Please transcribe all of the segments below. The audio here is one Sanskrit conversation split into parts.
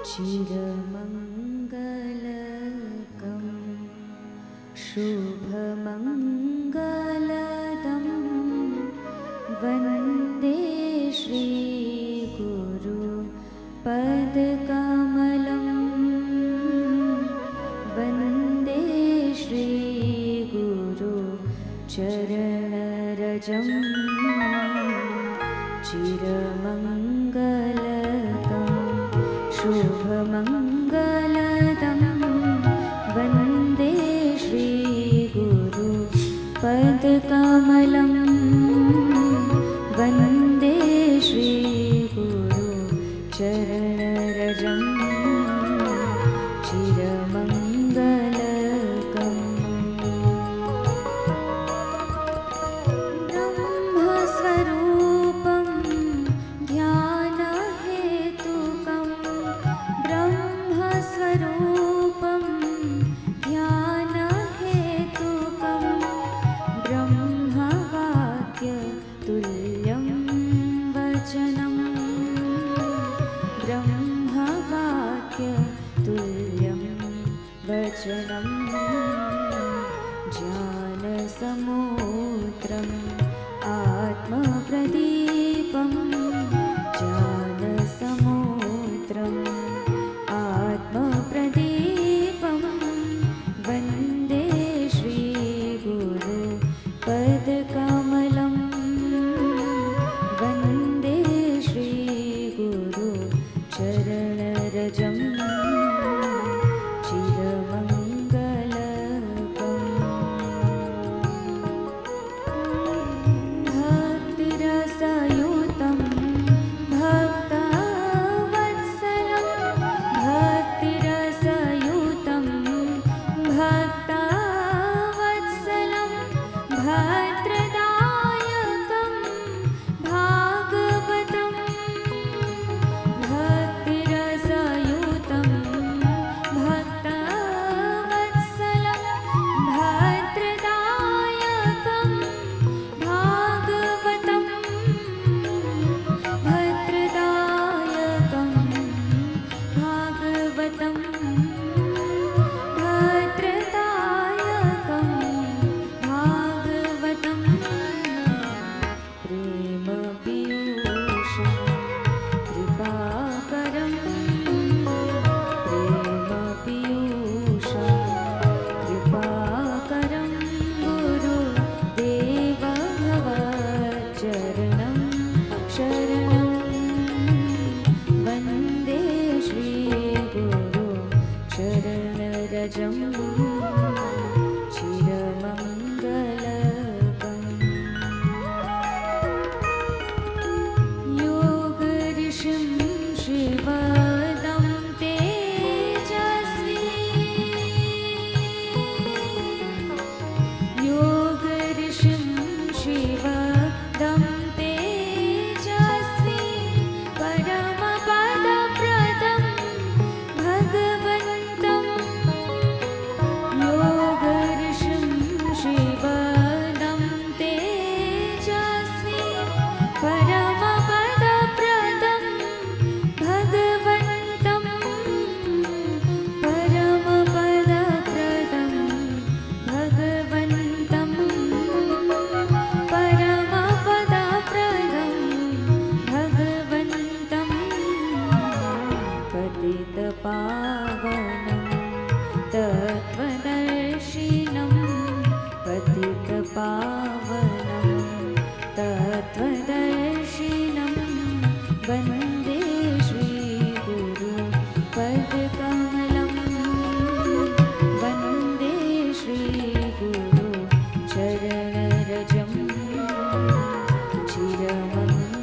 चिरमङ्गलकं शुभमङ्गलदं वन्दे श्रीगुरुपदकमलं वन्दे श्रीगुरुचरणरजं चिरमङ्गलकं शुभमङ्गलदं वन्दे श्रीगुरुपदकमलं वन्दे श्रीगुरुचरणरजं चिरमङ्गलकम् ब्रह्मस्वरूपं ध्यानहेतुकं ब्रह्मस्वरूपं ध्यानहेतुकं ब्रह्मवाक्यतुल्यं वचनं ब्रह्मवाक्यतुल्यं वचनं ज्ञानसमुद्रम् आत्मप्रदीपं ज्ञानसमुद्रम् आत्मप्रदीपं वन्दे श्रीगुरुपदकमलं वन्दे श्रीगुरुचरणरजं चिरमङ्गलकम् भक्तिरसयुतं भक्तवत्सलं भक्तिरसयुतं भक्तवत्सलं भद्रदायकं भागवतं भक्तिरसयुतं भक्तवत्सलं भद्रदायकं भागवतं भद्रदायकं भागवतं भद्रदायकं भागवतं प्रेमपीयूषं कृपाकरं प्रेमपीयूषं कृपाकरं गुरुदेवभवच्चरणं शरणं वन्दे श्रीगुरुचरणरजं चिरमङ्गलकम् योगऋषिं शिवदं तेजस्वी योगऋषिं शिवदं तेजस्वी परमपदप्रदं भगवन्तं योगऋषिं शिवदं तेजस्वी परमपदप्रदं भगवन्तं परमपदप्रदं भगवन्तं परमपदप्रदं भगवन्तं पतितपावनं तत्त्वदर्शिनं पतितपावनं तत्त्वदर्शिनं वन्दे श्रीगुरुपदकमलं वन्दे श्रीगुरुचरणरजं चिरमङ्गलकम्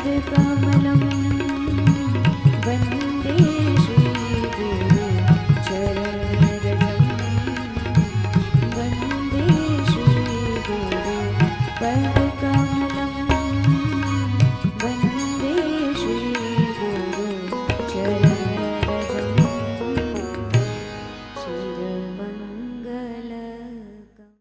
पद्मकमलं